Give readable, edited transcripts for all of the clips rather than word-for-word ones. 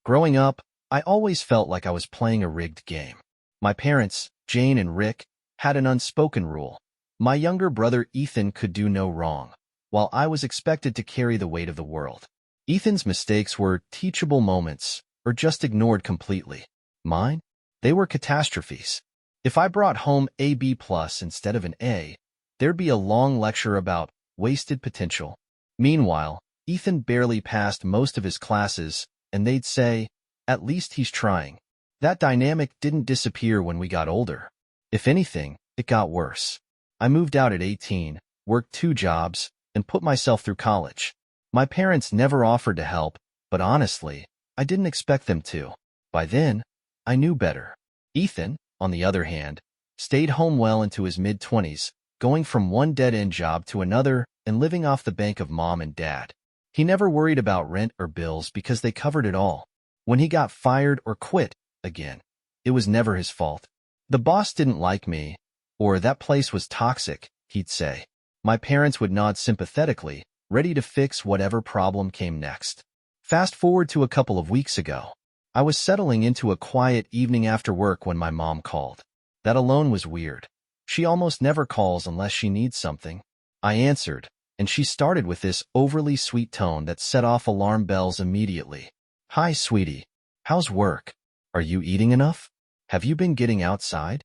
Growing up, I always felt like I was playing a rigged game. My parents, Jane and Rick, had an unspoken rule. My younger brother Ethan could do no wrong, while I was expected to carry the weight of the world. Ethan's mistakes were teachable moments, or just ignored completely. Mine? They were catastrophes. If I brought home a B+ instead of an A, there'd be a long lecture about wasted potential. Meanwhile, Ethan barely passed most of his classes, and they'd say, "At least he's trying." That dynamic didn't disappear when we got older. If anything, it got worse. I moved out at 18, worked 2 jobs, and put myself through college. My parents never offered to help, but honestly, I didn't expect them to. By then, I knew better. Ethan, on the other hand, stayed home well into his mid-20s, going from one dead-end job to another and living off the bank of mom and dad. He never worried about rent or bills because they covered it all. When he got fired or quit, again, it was never his fault. The boss didn't like me, or that place was toxic, he'd say. My parents would nod sympathetically, ready to fix whatever problem came next. Fast forward to a couple of weeks ago. I was settling into a quiet evening after work when my mom called. That alone was weird. She almost never calls unless she needs something. I answered, and she started with this overly sweet tone that set off alarm bells immediately. "Hi, sweetie. How's work? Are you eating enough? Have you been getting outside?"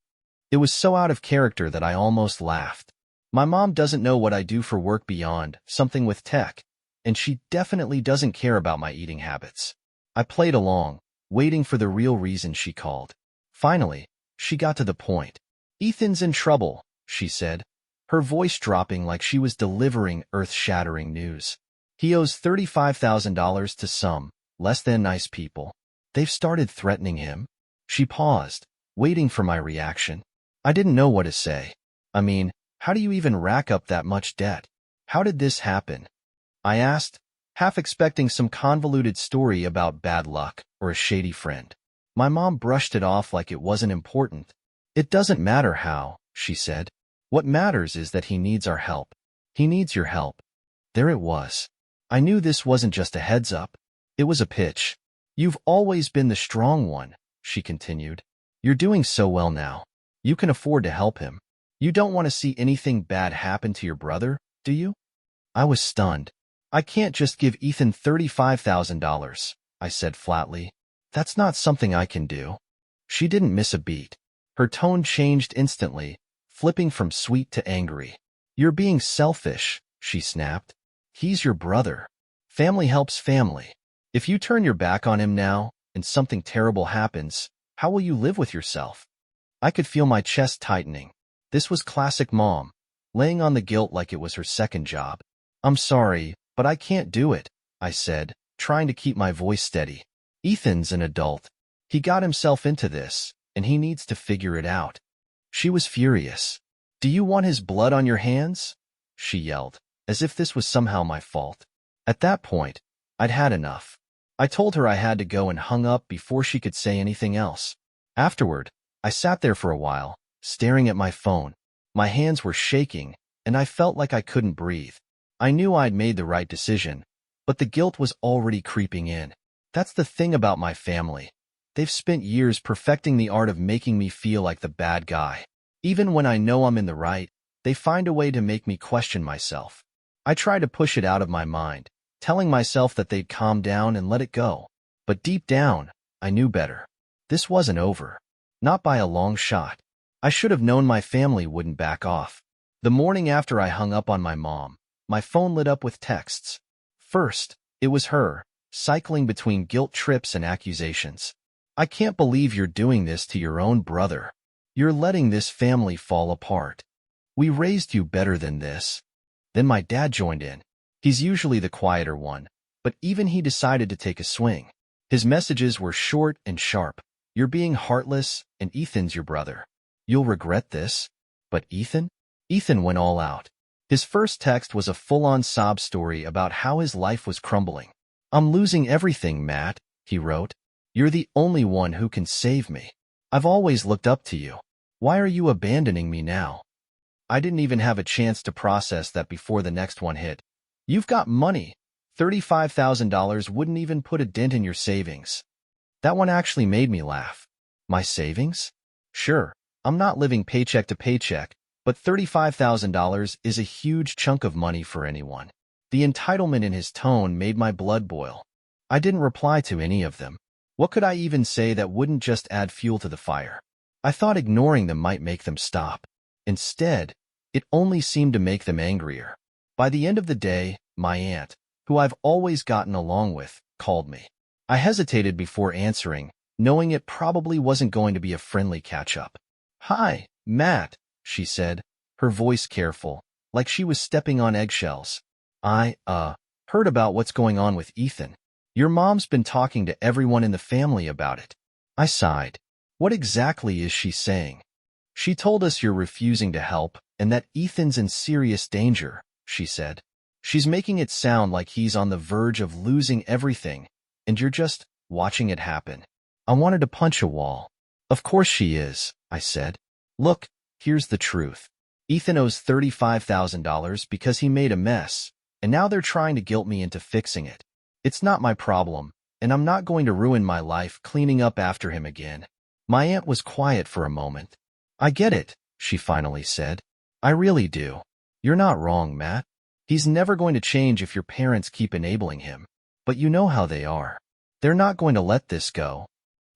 It was so out of character that I almost laughed. My mom doesn't know what I do for work beyond something with tech, and she definitely doesn't care about my eating habits. I played along, waiting for the real reason she called. Finally, she got to the point. "Ethan's in trouble," she said, her voice dropping like she was delivering earth-shattering news. "He owes $35,000 to some less-than-nice people. They've started threatening him." She paused, waiting for my reaction. I didn't know what to say. I mean, how do you even rack up that much debt? How did this happen? I asked, half expecting some convoluted story about bad luck or a shady friend. My mom brushed it off like it wasn't important. "It doesn't matter how," she said. "What matters is that he needs our help. He needs your help." There it was. I knew this wasn't just a heads up. It was a pitch. "You've always been the strong one," she continued. "You're doing so well now. You can afford to help him. You don't want to see anything bad happen to your brother, do you?" I was stunned. "I can't just give Ethan $35,000, I said flatly. "That's not something I can do." She didn't miss a beat. Her tone changed instantly, flipping from sweet to angry. "You're being selfish," she snapped. "He's your brother. Family helps family. If you turn your back on him now, and something terrible happens, how will you live with yourself?" I could feel my chest tightening. This was classic mom, laying on the guilt like it was her second job. "I'm sorry, but I can't do it," I said, trying to keep my voice steady. "Ethan's an adult. He got himself into this, and he needs to figure it out." She was furious. "Do you want his blood on your hands?" she yelled, as if this was somehow my fault. At that point, I'd had enough. I told her I had to go and hung up before she could say anything else. Afterward, I sat there for a while, staring at my phone. My hands were shaking, and I felt like I couldn't breathe. I knew I'd made the right decision, but the guilt was already creeping in. That's the thing about my family. They've spent years perfecting the art of making me feel like the bad guy. Even when I know I'm in the right, they find a way to make me question myself. I try to push it out of my mind, telling myself that they'd calm down and let it go. But deep down, I knew better. This wasn't over. Not by a long shot. I should have known my family wouldn't back off. The morning after I hung up on my mom, my phone lit up with texts. First, it was her, cycling between guilt trips and accusations. "I can't believe you're doing this to your own brother. You're letting this family fall apart. We raised you better than this." Then my dad joined in. He's usually the quieter one, but even he decided to take a swing. His messages were short and sharp. "You're being heartless, and Ethan's your brother. You'll regret this." But Ethan? Ethan went all out. His first text was a full-on sob story about how his life was crumbling. "I'm losing everything, Matt," he wrote. "You're the only one who can save me. I've always looked up to you. Why are you abandoning me now?" I didn't even have a chance to process that before the next one hit. "You've got money. $35,000 wouldn't even put a dent in your savings." That one actually made me laugh. My savings? Sure, I'm not living paycheck to paycheck, but $35,000 is a huge chunk of money for anyone. The entitlement in his tone made my blood boil. I didn't reply to any of them. What could I even say that wouldn't just add fuel to the fire? I thought ignoring them might make them stop. Instead, it only seemed to make them angrier. By the end of the day, my aunt, who I've always gotten along with, called me. I hesitated before answering, knowing it probably wasn't going to be a friendly catch-up. "Hi, Matt," she said, her voice careful, like she was stepping on eggshells. "I, heard about what's going on with Ethan. Your mom's been talking to everyone in the family about it." I sighed. What exactly is she saying? "She told us you're refusing to help and that Ethan's in serious danger," she said. "She's making it sound like he's on the verge of losing everything, and you're just watching it happen." I wanted to punch a wall. "Of course she is," I said. "Look, here's the truth. Ethan owes $35,000 because he made a mess, and now they're trying to guilt me into fixing it. It's not my problem, and I'm not going to ruin my life cleaning up after him again." My aunt was quiet for a moment. "I get it," she finally said. "I really do. You're not wrong, Matt. He's never going to change if your parents keep enabling him. But you know how they are. They're not going to let this go."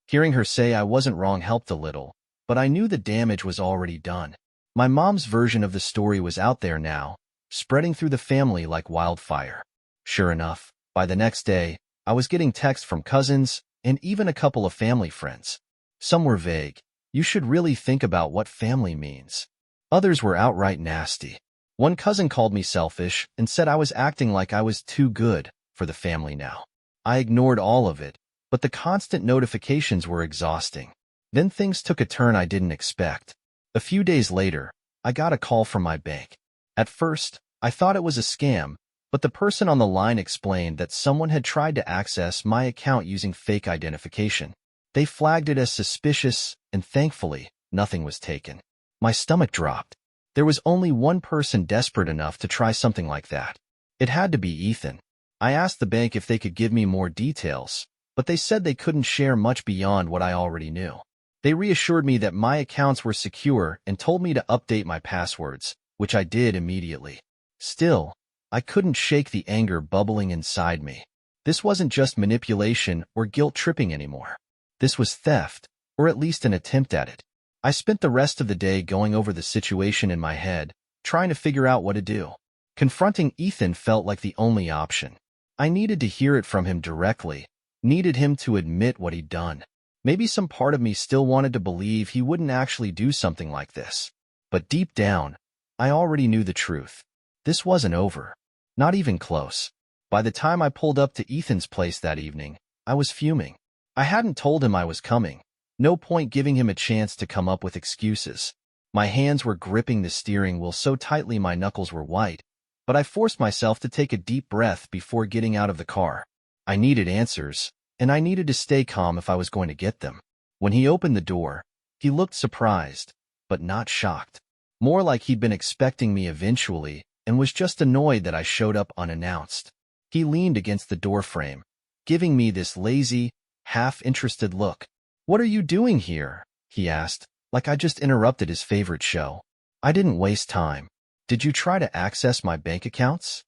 Hearing her say I wasn't wrong helped a little, but I knew the damage was already done. My mom's version of the story was out there now, spreading through the family like wildfire. Sure enough, by the next day, I was getting texts from cousins and even a couple of family friends. Some were vague. "You should really think about what family means." Others were outright nasty. One cousin called me selfish and said I was acting like I was too good for the family now. I ignored all of it, but the constant notifications were exhausting. Then things took a turn I didn't expect. A few days later, I got a call from my bank. At first, I thought it was a scam, but the person on the line explained that someone had tried to access my account using fake identification. They flagged it as suspicious, and thankfully, nothing was taken. My stomach dropped. There was only one person desperate enough to try something like that. It had to be Ethan. I asked the bank if they could give me more details, but they said they couldn't share much beyond what I already knew. They reassured me that my accounts were secure and told me to update my passwords, which I did immediately. Still, I couldn't shake the anger bubbling inside me. This wasn't just manipulation or guilt-tripping anymore. This was theft, or at least an attempt at it. I spent the rest of the day going over the situation in my head, trying to figure out what to do. Confronting Ethan felt like the only option. I needed to hear it from him directly, needed him to admit what he'd done. Maybe some part of me still wanted to believe he wouldn't actually do something like this. But deep down, I already knew the truth. This wasn't over. Not even close. By the time I pulled up to Ethan's place that evening, I was fuming. I hadn't told him I was coming. No point giving him a chance to come up with excuses. My hands were gripping the steering wheel so tightly my knuckles were white, but I forced myself to take a deep breath before getting out of the car. I needed answers, and I needed to stay calm if I was going to get them. When he opened the door, he looked surprised, but not shocked. More like he'd been expecting me eventually and was just annoyed that I showed up unannounced. He leaned against the doorframe, giving me this lazy, half-interested look. "What are you doing here?" he asked, like I just interrupted his favorite show. I didn't waste time. "Did you try to access my bank accounts?"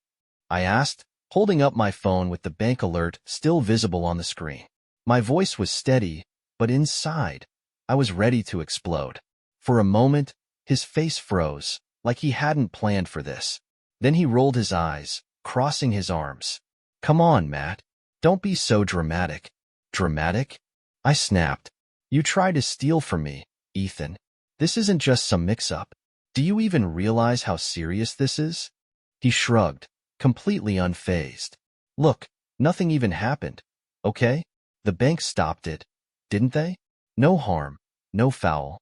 I asked, holding up my phone with the bank alert still visible on the screen. My voice was steady, but inside, I was ready to explode. For a moment, his face froze, like he hadn't planned for this. Then he rolled his eyes, crossing his arms. "Come on, Matt. Don't be so dramatic." "Dramatic?" I snapped. "You tried to steal from me, Ethan. This isn't just some mix-up. Do you even realize how serious this is?" He shrugged, completely unfazed. "Look, nothing even happened, okay? The bank stopped it, didn't they? No harm, no foul."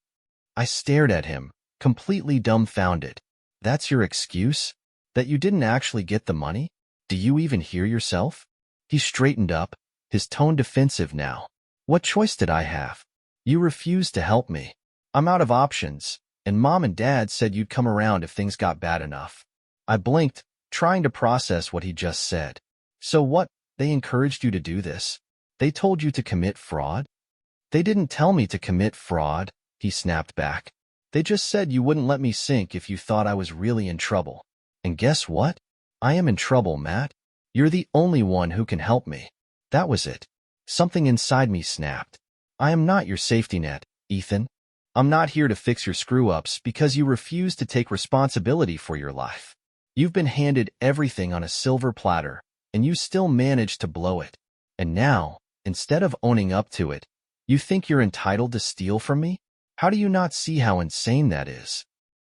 I stared at him, completely dumbfounded. "That's your excuse? That you didn't actually get the money? Do you even hear yourself?" He straightened up, his tone defensive now. "What choice did I have? You refused to help me. I'm out of options, and Mom and Dad said you'd come around if things got bad enough." I blinked, trying to process what he just said. "So what, they encouraged you to do this?" They told you to commit fraud? They didn't tell me to commit fraud, he snapped back. They just said you wouldn't let me sink if you thought I was really in trouble. And guess what? I am in trouble, Matt. You're the only one who can help me. That was it. Something inside me snapped. I am not your safety net, Ethan. I'm not here to fix your screw-ups because you refuse to take responsibility for your life. You've been handed everything on a silver platter, and you still managed to blow it. And now, instead of owning up to it, you think you're entitled to steal from me? How do you not see how insane that is?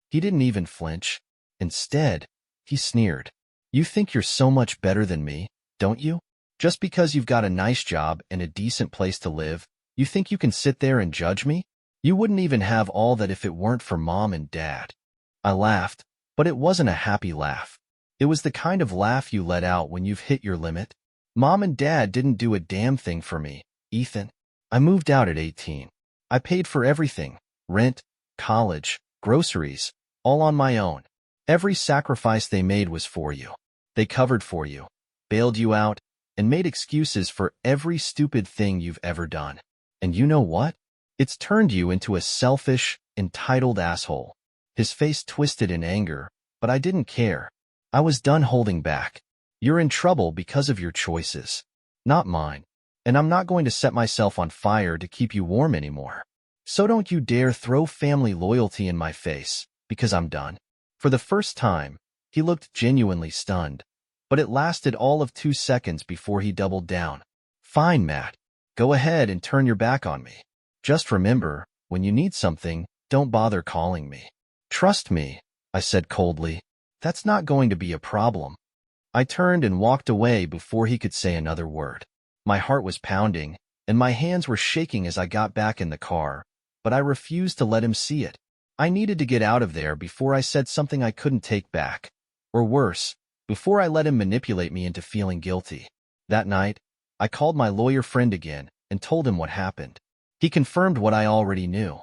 He didn't even flinch. Instead, he sneered. You think you're so much better than me, don't you? Just because you've got a nice job and a decent place to live, you think you can sit there and judge me? You wouldn't even have all that if it weren't for Mom and Dad. I laughed, but it wasn't a happy laugh. It was the kind of laugh you let out when you've hit your limit. Mom and Dad didn't do a damn thing for me, Ethan. I moved out at 18. I paid for everything, rent, college, groceries, all on my own. Every sacrifice they made was for you. They covered for you, bailed you out, and made excuses for every stupid thing you've ever done. And you know what? It's turned you into a selfish, entitled asshole. His face twisted in anger, but I didn't care. I was done holding back. You're in trouble because of your choices, not mine. And I'm not going to set myself on fire to keep you warm anymore. So don't you dare throw family loyalty in my face, because I'm done. For the first time, he looked genuinely stunned, but it lasted all of 2 seconds before he doubled down. Fine, Matt. Go ahead and turn your back on me. Just remember, when you need something, don't bother calling me. Trust me, I said coldly. That's not going to be a problem. I turned and walked away before he could say another word. My heart was pounding, and my hands were shaking as I got back in the car, but I refused to let him see it. I needed to get out of there before I said something I couldn't take back. Or worse, before I let him manipulate me into feeling guilty. That night, I called my lawyer friend again and told him what happened. He confirmed what I already knew.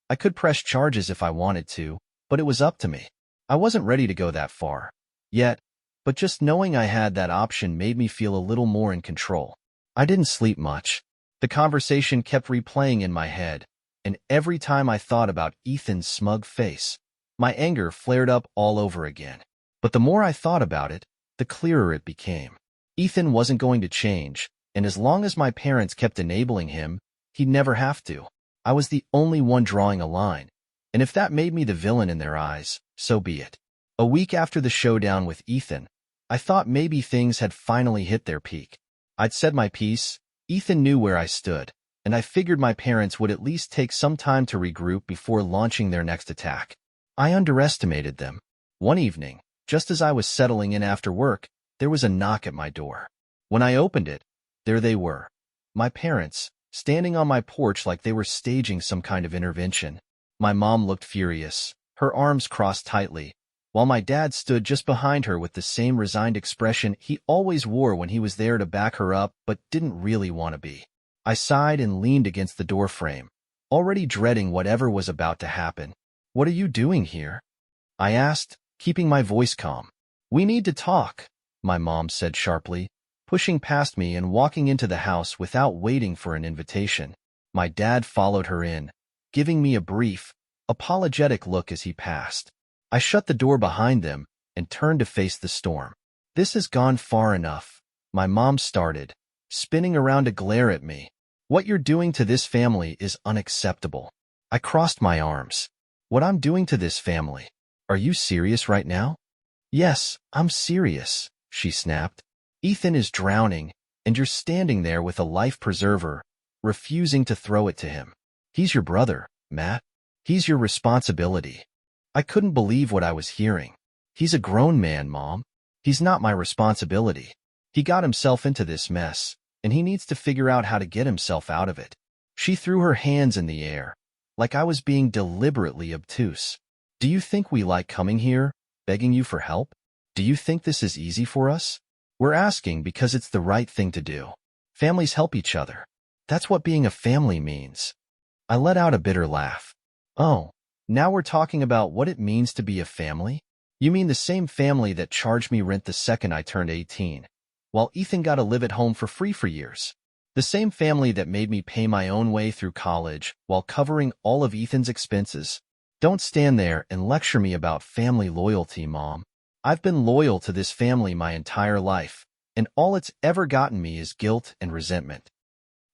I could press charges if I wanted to, but it was up to me. I wasn't ready to go that far yet, but just knowing I had that option made me feel a little more in control. I didn't sleep much. The conversation kept replaying in my head, and every time I thought about Ethan's smug face, my anger flared up all over again. But the more I thought about it, the clearer it became. Ethan wasn't going to change, and as long as my parents kept enabling him, he'd never have to. I was the only one drawing a line, and if that made me the villain in their eyes, so be it. A week after the showdown with Ethan, I thought maybe things had finally hit their peak. I'd said my piece, Ethan knew where I stood, and I figured my parents would at least take some time to regroup before launching their next attack. I underestimated them. One evening, just as I was settling in after work, there was a knock at my door. When I opened it, there they were, my parents, standing on my porch like they were staging some kind of intervention. My mom looked furious, her arms crossed tightly, while my dad stood just behind her with the same resigned expression he always wore when he was there to back her up but didn't really want to be. I sighed and leaned against the doorframe, already dreading whatever was about to happen. "What are you doing here?" I asked, keeping my voice calm. "We need to talk," my mom said sharply, pushing past me and walking into the house without waiting for an invitation. My dad followed her in, giving me a brief, apologetic look as he passed. I shut the door behind them and turned to face the storm. "This has gone far enough," my mom started, spinning around to glare at me. "What you're doing to this family is unacceptable." I crossed my arms. "What I'm doing to this family? Are you serious right now?" "Yes, I'm serious," she snapped. "Ethan is drowning, and you're standing there with a life preserver, refusing to throw it to him. He's your brother, Matt. He's your responsibility." I couldn't believe what I was hearing. "He's a grown man, Mom. He's not my responsibility. He got himself into this mess, and he needs to figure out how to get himself out of it." She threw her hands in the air, like I was being deliberately obtuse. "Do you think we like coming here, begging you for help? Do you think this is easy for us? We're asking because it's the right thing to do. Families help each other. That's what being a family means." I let out a bitter laugh. "Oh, now we're talking about what it means to be a family? You mean the same family that charged me rent the second I turned 18, while Ethan got to live at home for free for years? The same family that made me pay my own way through college while covering all of Ethan's expenses. Don't stand there and lecture me about family loyalty, Mom. I've been loyal to this family my entire life, and all it's ever gotten me is guilt and resentment.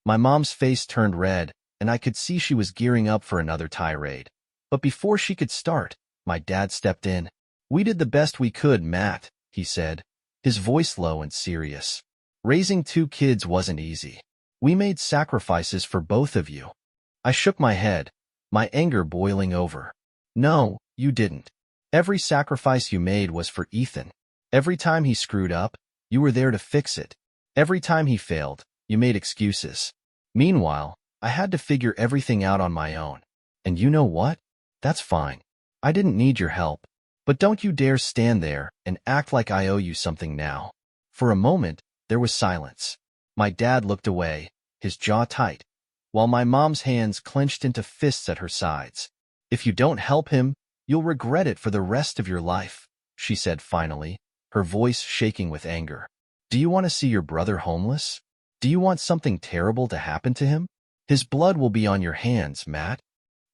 My mom's face turned red, and I could see she was gearing up for another tirade. But before she could start, my dad stepped in. "We did the best we could, Matt," he said, his voice low and serious. "Raising 2 kids wasn't easy. We made sacrifices for both of you." I shook my head, my anger boiling over. "No, you didn't. Every sacrifice you made was for Ethan. Every time he screwed up, you were there to fix it. Every time he failed, you made excuses. Meanwhile, I had to figure everything out on my own. And you know what? That's fine. I didn't need your help. But don't you dare stand there and act like I owe you something now." For a moment, there was silence. My dad looked away, his jaw tight, while my mom's hands clenched into fists at her sides. "If you don't help him, you'll regret it for the rest of your life," she said finally, her voice shaking with anger. "Do you want to see your brother homeless? Do you want something terrible to happen to him? His blood will be on your hands, Matt."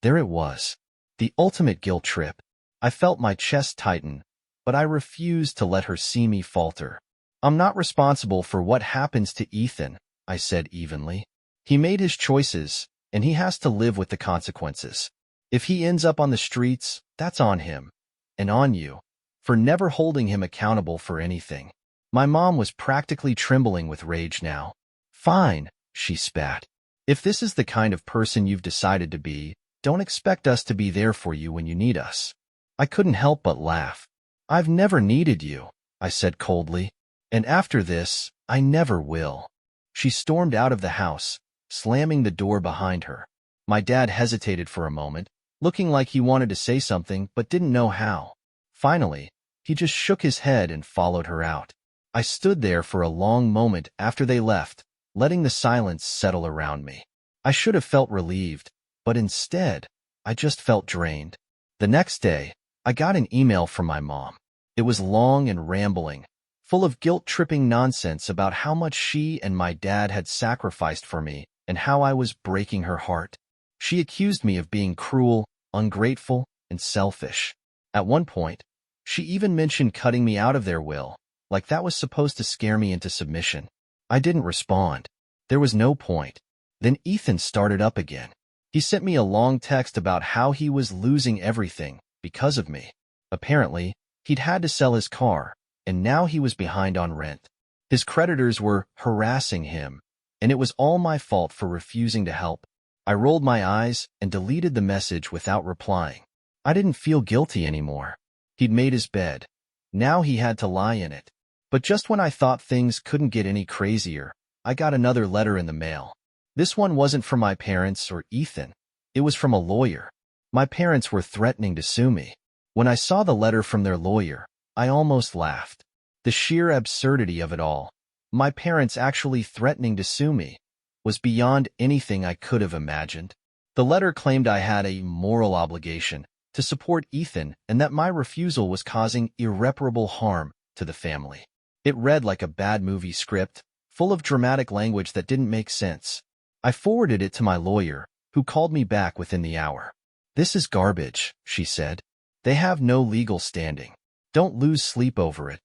There it was, the ultimate guilt trip. I felt my chest tighten, but I refused to let her see me falter. "I'm not responsible for what happens to Ethan," I said evenly. "He made his choices, and he has to live with the consequences. If he ends up on the streets, that's on him, and on you, for never holding him accountable for anything." My mom was practically trembling with rage now. "Fine," she spat. "If this is the kind of person you've decided to be, don't expect us to be there for you when you need us." I couldn't help but laugh. "I've never needed you," I said coldly. "And after this, I never will." She stormed out of the house, slamming the door behind her. My dad hesitated for a moment, looking like he wanted to say something but didn't know how. Finally, he just shook his head and followed her out. I stood there for a long moment after they left, letting the silence settle around me. I should have felt relieved, but instead, I just felt drained. The next day, I got an email from my mom. It was long and rambling, full of guilt-tripping nonsense about how much she and my dad had sacrificed for me and how I was breaking her heart. She accused me of being cruel, ungrateful, and selfish. At one point, she even mentioned cutting me out of their will, like that was supposed to scare me into submission. I didn't respond. There was no point. Then Ethan started up again. He sent me a long text about how he was losing everything because of me. Apparently, he'd had to sell his car, and now he was behind on rent. His creditors were harassing him, and it was all my fault for refusing to help. I rolled my eyes and deleted the message without replying. I didn't feel guilty anymore. He'd made his bed. Now he had to lie in it. But just when I thought things couldn't get any crazier, I got another letter in the mail. This one wasn't from my parents or Ethan. It was from a lawyer. My parents were threatening to sue me. When I saw the letter from their lawyer, I almost laughed. The sheer absurdity of it all, my parents actually threatening to sue me, was beyond anything I could have imagined. The letter claimed I had a moral obligation to support Ethan and that my refusal was causing irreparable harm to the family. It read like a bad movie script, full of dramatic language that didn't make sense. I forwarded it to my lawyer, who called me back within the hour. "This is garbage," she said. "They have no legal standing. Don't lose sleep over it."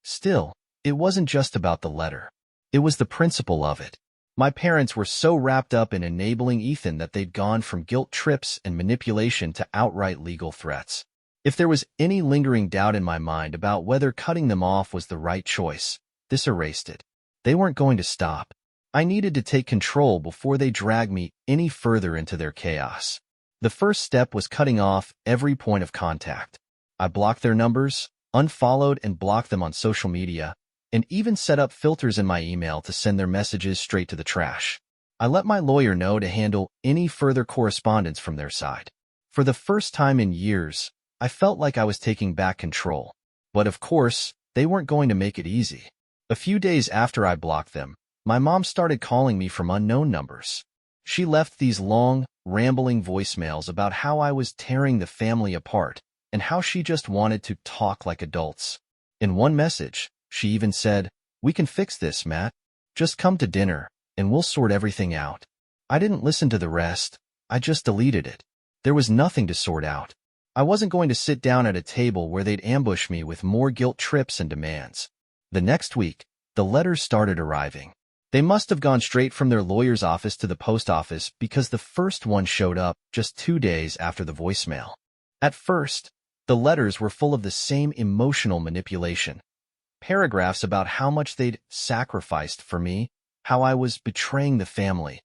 Still, it wasn't just about the letter. It was the principle of it. My parents were so wrapped up in enabling Ethan that they'd gone from guilt trips and manipulation to outright legal threats. If there was any lingering doubt in my mind about whether cutting them off was the right choice, this erased it. They weren't going to stop. I needed to take control before they dragged me any further into their chaos. The first step was cutting off every point of contact. I blocked their numbers, unfollowed and blocked them on social media, and even set up filters in my email to send their messages straight to the trash. I let my lawyer know to handle any further correspondence from their side. For the first time in years, I felt like I was taking back control. But of course, they weren't going to make it easy. A few days after I blocked them, my mom started calling me from unknown numbers. She left these long, rambling voicemails about how I was tearing the family apart and how she just wanted to talk like adults. In one message, she even said, "We can fix this, Matt. Just come to dinner, and we'll sort everything out. I didn't listen to the rest. I just deleted it. There was nothing to sort out. I wasn't going to sit down at a table where they'd ambush me with more guilt trips and demands. The next week, the letters started arriving. They must have gone straight from their lawyer's office to the post office because the first one showed up just 2 days after the voicemail. At first, the letters were full of the same emotional manipulation. Paragraphs about how much they'd sacrificed for me, how I was betraying the family,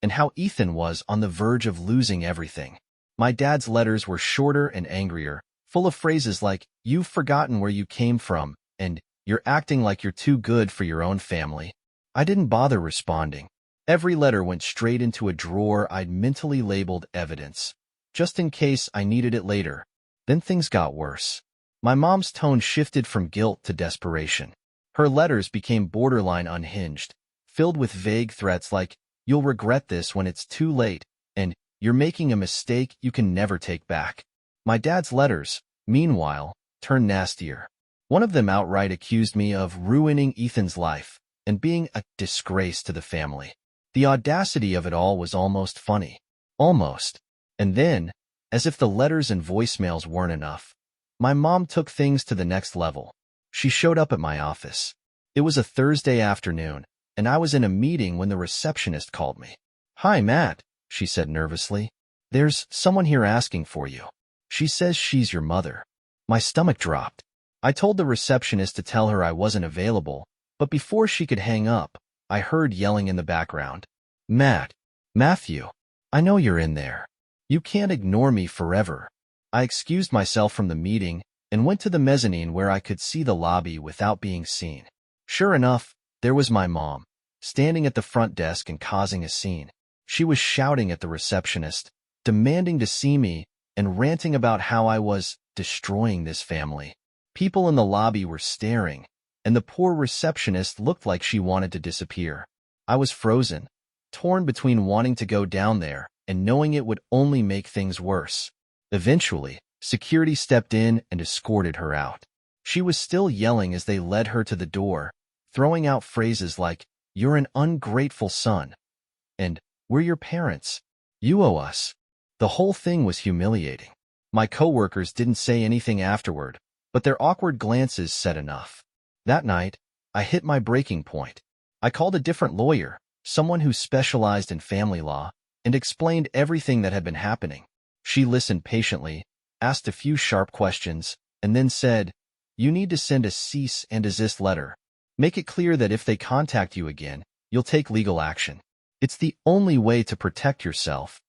and how Ethan was on the verge of losing everything. My dad's letters were shorter and angrier, full of phrases like, "You've forgotten where you came from," and "You're acting like you're too good for your own family." I didn't bother responding. Every letter went straight into a drawer I'd mentally labeled evidence, just in case I needed it later. Then things got worse. My mom's tone shifted from guilt to desperation. Her letters became borderline unhinged, filled with vague threats like, "You'll regret this when it's too late," and "You're making a mistake you can never take back." My dad's letters, meanwhile, turned nastier. One of them outright accused me of ruining Ethan's life and being a disgrace to the family. The audacity of it all was almost funny. Almost. And then, as if the letters and voicemails weren't enough, my mom took things to the next level. She showed up at my office. It was a Thursday afternoon, and I was in a meeting when the receptionist called me. "Hi, Matt," she said nervously. "There's someone here asking for you. She says she's your mother." My stomach dropped. I told the receptionist to tell her I wasn't available, but before she could hang up, I heard yelling in the background. Matthew, I know you're in there. You can't ignore me forever." I excused myself from the meeting and went to the mezzanine where I could see the lobby without being seen. Sure enough, there was my mom, standing at the front desk and causing a scene. She was shouting at the receptionist, demanding to see me, and ranting about how I was destroying this family. People in the lobby were staring, and the poor receptionist looked like she wanted to disappear. I was frozen, torn between wanting to go down there and knowing it would only make things worse. Eventually, security stepped in and escorted her out. She was still yelling as they led her to the door, throwing out phrases like, "You're an ungrateful son," and "We're your parents. You owe us." The whole thing was humiliating. My coworkers didn't say anything afterward, but their awkward glances said enough. That night, I hit my breaking point. I called a different lawyer, someone who specialized in family law, and explained everything that had been happening. She listened patiently, asked a few sharp questions, and then said, "You need to send a cease and desist letter. Make it clear that if they contact you again, you'll take legal action. It's the only way to protect yourself."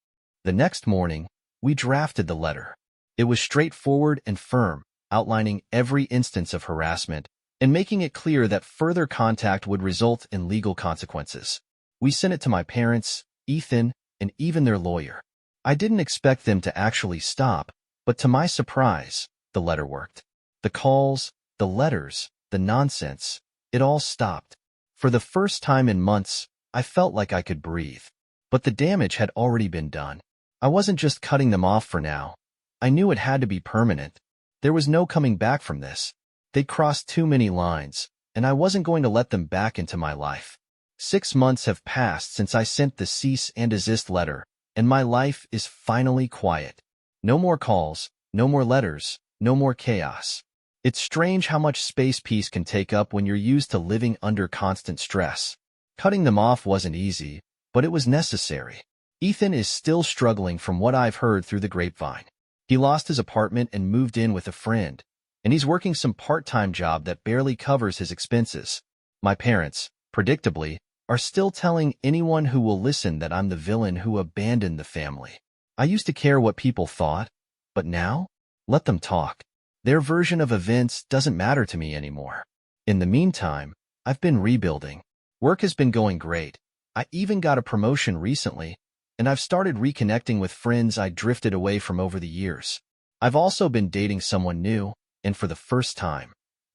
The next morning, we drafted the letter. It was straightforward and firm, outlining every instance of harassment and making it clear that further contact would result in legal consequences. We sent it to my parents, Ethan, and even their lawyer. I didn't expect them to actually stop, but to my surprise, the letter worked. The calls, the letters, the nonsense, it all stopped. For the first time in months, I felt like I could breathe. But the damage had already been done. I wasn't just cutting them off for now. I knew it had to be permanent. There was no coming back from this. They'd crossed too many lines, and I wasn't going to let them back into my life. 6 months have passed since I sent the cease and desist letter, and my life is finally quiet. No more calls, no more letters, no more chaos. It's strange how much space peace can take up when you're used to living under constant stress. Cutting them off wasn't easy, but it was necessary. Ethan is still struggling from what I've heard through the grapevine. He lost his apartment and moved in with a friend, and he's working some part-time job that barely covers his expenses. My parents, predictably, are still telling anyone who will listen that I'm the villain who abandoned the family. I used to care what people thought, but now, let them talk. Their version of events doesn't matter to me anymore. In the meantime, I've been rebuilding. Work has been going great. I even got a promotion recently, and I've started reconnecting with friends I drifted away from over the years. I've also been dating someone new, and for the first time,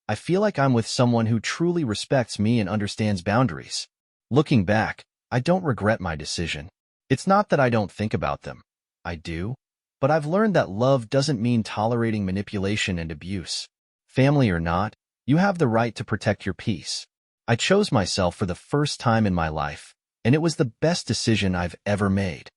I feel like I'm with someone who truly respects me and understands boundaries. Looking back, I don't regret my decision. It's not that I don't think about them. I do. But I've learned that love doesn't mean tolerating manipulation and abuse. Family or not, you have the right to protect your peace. I chose myself for the first time in my life, and it was the best decision I've ever made.